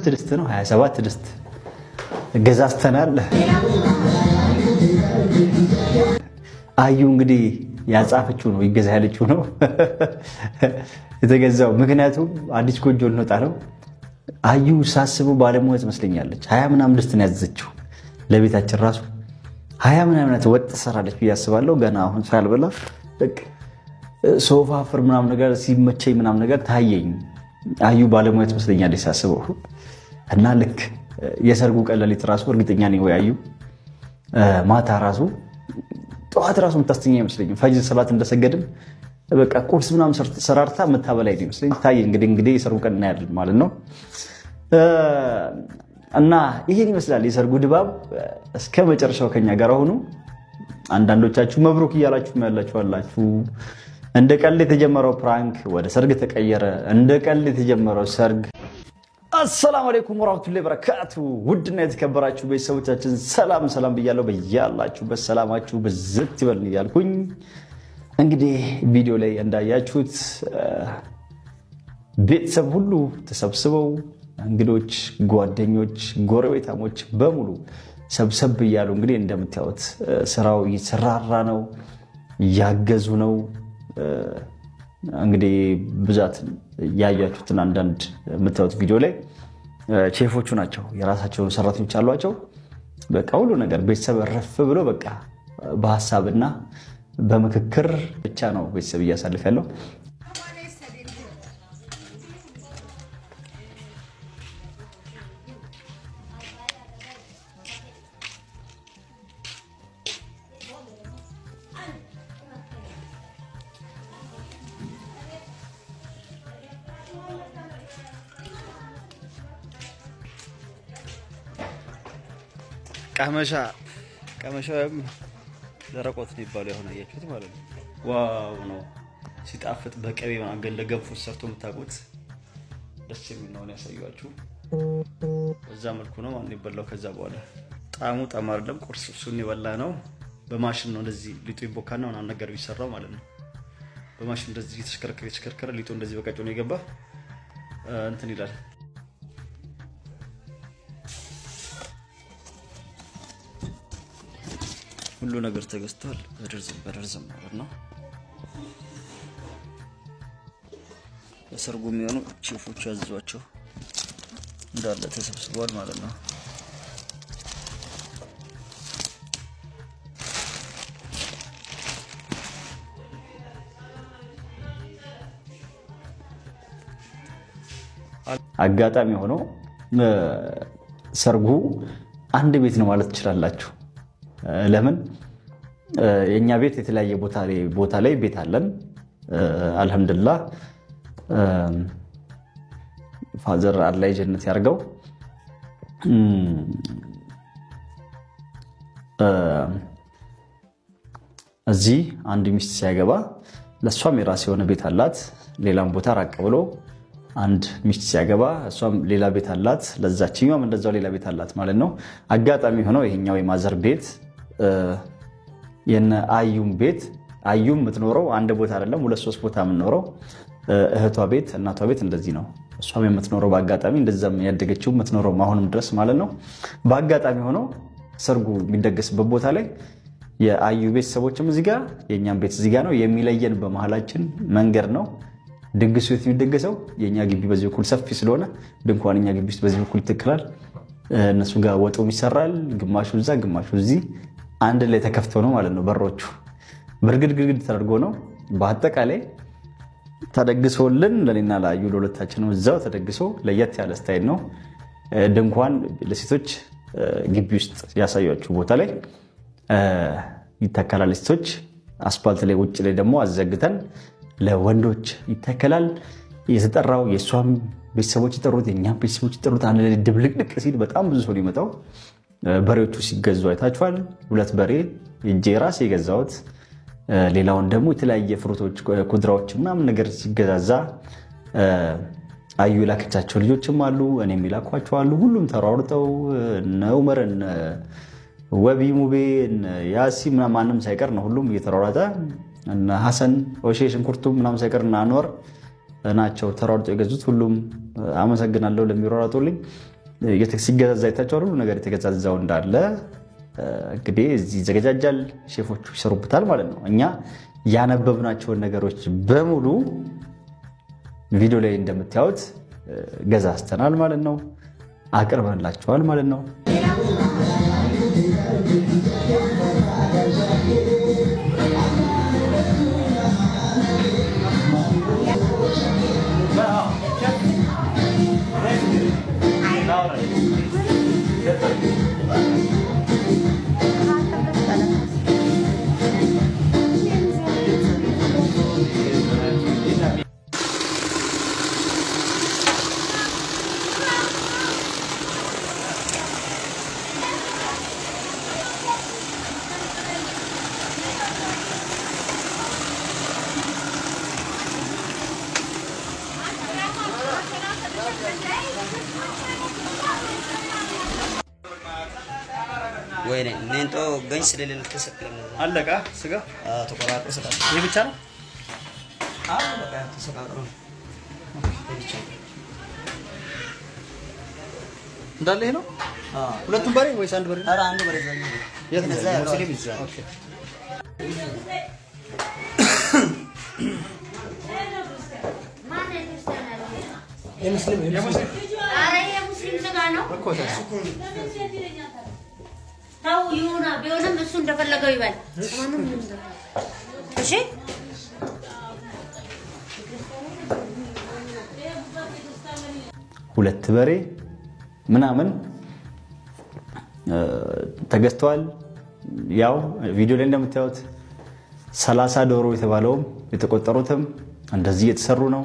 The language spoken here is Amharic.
23 ድስት ነው 27 ድስት ገዛስተናል። አዩ እንግዲህ ያጻፈችው ነው ይገዛ ያለችው ነው የተገዛው። ምክንያቱም አዲስ ጎጆ ልንወጣ ነው። አዩ ሳስበው ባለሙያ ትመስለኛለች። 20 ምናምን ድስት ነው ያዘችው ለቤታችን ራሱ 20 ምናምን ወጥ ሰራለች ብዬ አስባለሁ። ገና አሁን ሳልበላ በቃ ሶፋ ፍር ምናምን ነገር ሲመቸኝ ምናምን ነገር ታየኝ። አዩ ባለሙያ ትመስለኛለች ሳስበው እና ልክ የሰርጉ ቀን ሌሊት ራሱ እርግጠኛ ነኝ ወይ አዩ ማታ ራሱ ጠዋት ራሱ የምታስተኛ ይመስለኛል። ፈጅር ሰላት እንደሰገድን በቃ ቁርስ ምናምን ሰራርታ መታበላይ ይመስለኝ ታየኝ። እንግዲህ የሰርጉ ቀን እናያለን ማለት ነው። እና ይሄን ይመስላል የሰርጉ ድባብ። እስከ መጨረሻው ከኛ ጋር ሆኑ። አንዳንዶቻችሁ መብሩክ እያላችሁ ያላችሁ አላችሁ። እንደ ቀልድ የተጀመረው ፕራንክ ወደ ሰርግ ተቀየረ። እንደ ቀልድ የተጀመረው ሰርግ። አሰላሙ አለይኩም ወራህመቱላሂ ወበረካቱ። ውድና የተከበራችሁ ቤተሰቦቻችን ሰላም ብያለሁ። በያላችሁበት ሰላማችሁ በዝት ይበል እያልኩኝ እንግዲህ ቪዲዮ ላይ እንዳያችሁት ቤተሰብ ሁሉ ተሰብስበው እንግዶች፣ ጓደኞች፣ ጎረቤታሞች በሙሉ ሰብሰብ እያሉ እንግዲህ እንደምታዩት ስራው እየተሰራራ ነው፣ እያገዙ ነው። እንግዲህ ብዛት ያያችሁትን አንዳንድ የምታዩት ቪዲዮ ላይ ሼፎቹ ናቸው። የራሳቸው ሰራተኞች አሏቸው። በቃ ሁሉ ነገር ቤተሰብ ረፍ ብሎ በቃ በሐሳብና በምክክር ብቻ ነው ቤተሰብ እያሳለፈ ያለው። ቀመሻም ደረቆት ሊባል የሆነ ያያችሁት ማለት ነው። ዋው ነው ሲጣፍጥ በቀቤ ማንገ እንደገንፎ ሰርቶ የምታውቁት ደስ የሚል ነው ያሳያችሁ። በዛ መልኩ ነው ማን ይበላው። ከዛ በኋላ ጣሙ ጣም አይደለም ቁርስ እሱን ይበላ ነው። በማሽን ነው እንደዚህ ሊጡ ይቦካና ምናምን ነገር ቢሰራው ማለት ነው። በማሽን እንደዚህ ተሽከርከረ ሊጡ እንደዚህ በቀጮ ነው የገባ እንትን ይላል። ሁሉ ነገር ተገዝቷል። በደርዘም ማለት ነው። ለሰርጉ የሚሆኑ ሼፎች ያዘዟቸው እንዳለ ተሰብስበዋል ማለት ነው። አጋጣሚ ሆኖ ሰርጉ አንድ ቤት ነው ማለት ትችላላችሁ። ለምን የኛ ቤት የተለያየ ቦታ ላይ ቤት አለን። አልহামዱሊላህ ፋዘር አላህ ጀነት ያርገው። እዚህ አንድ ሚስት ሲያገባ ለሷም የራስ የሆነ ቤት አላት። ሌላም ቦታ ራቅ ብሎ አንድ ሚስት ሲያገባ እሷም ሌላ ቤት አላት። ለዛችኛውም እንደዛው ሌላ ቤት አላት ማለት ነው። አጋጣሚ ሆኖ ይሄኛው የማዘር ቤት የነ አዩም ቤት አዩም የምትኖረው አንድ ቦታ አይደለም፣ 2-3 ቦታ የምትኖረው እህቷ ቤት እናቷ ቤት እንደዚህ ነው። እሷም የምትኖረው በአጋጣሚ እንደዛም ያደገችው የምትኖረው አሁንም ድረስ ማለት ነው። በአጋጣሚ ሆኖ ሰርጉ የሚደገስበት ቦታ ላይ የአዩ ቤተሰቦችም እዚህ ጋር የኛም ቤት እዚህ ጋር ነው። የሚለየን በመሃላችን መንገድ ነው። ድግሱ የሚደገሰው የኛ ግቢ በዚህ በኩል ሰፊ ስለሆነ ድንኳን የኛ ግቢ ውስጥ በዚህ በኩል ይተክላል። እነሱ ጋር ወጡም ይሰራል። ግማሹ እዛ ግማሹ እዚህ አንድ ላይ ተከፍተው ነው ማለት ነው። በሮቹ በርግድግድ ተደርጎ ነው። በአጠቃላይ ተደግሶልን ለኔና ለአዩ ለሁለታችንም እዛው ተደግሶ ለየት ያለ ስታይል ነው። ድንኳን ለሴቶች ግቢ ውስጥ ያሳያችሁ ቦታ ላይ ይተከላል። ሴቶች አስፋልት ላይ ውጭ ላይ ደግሞ አዘግተን ለወንዶች ይተከላል። የተጠራው የሷም ቤተሰቦች ይጠሩት የኛም ቤተሰቦች ይጠሩት አንድ ላይ ድብልቅልቅ ሲል በጣም ብዙ ሰው ሊመጣው። በሬዎቹ ሲገዙ አይታችኋል። 2 በሬ እጄ ራሴ የገዛሁት። ሌላውን ደግሞ የተለያየ ፍሩቶች ኩድራዎች ምናምን ነገር ሲገዛዛ አዩ ላከቻቸው ልጆችም አሉ፣ እኔም ይላኳቸው አሉ። ሁሉም ተሯሩጠው ነው መረን ወቢ ሙቤ ያሲ ማንም ሳይቀር ነው ሁሉም እየተሯሯጠ እና ሐሰን ኦሼ ሽንኩርቱ ምናምን ሳይቀር እና አንወር ናቸው ተሯሩጠው የገዙት። ሁሉም አመሰግናለሁ ለሚሯሯጡልኝ። ሲገዛዛ አይታችሁ ሁሉ ነገር የተገዛዛው እንዳለ እንግዲህ እዚህ ዘገጃጃል ሼፎቹ ይሰሩበታል ማለት ነው። እኛ ያነበብናቸውን ነገሮች በሙሉ ቪዲዮ ላይ እንደምታዩት ገዛዝተናል ማለት ነው። አቅርበንላችኋል ማለት ነው። ወይኔ ኔንጦ ገኝ ስለሌለ ተሰቅለም አለቃ ስጋ ተቆራርጦ ሰጣ። ይሄ ብቻ ነው? በቃ ተሰቃቅሮ ብቻ እንዳለ ይሄ ነው። ሁለቱም በሬ ወይስ አንድ በሬ? ኧረ አንድ በሬ ዘኝ የት ነው ያለው? ሙስሊም ይዛል። ኦኬ የሙስሊም ኧረ የሙስሊም ስጋ ነው እኮ ታስ ታው ይሁና ቢሆንም እሱ እንደፈለገው ይበል። እሺ ሁለት በሬ ምናምን ተገዝተዋል። ያው ቪዲዮ ላይ እንደምታዩት 30 ዶሮ የተባለውም የተቆጠሩትም እንደዚህ የተሰሩ ነው።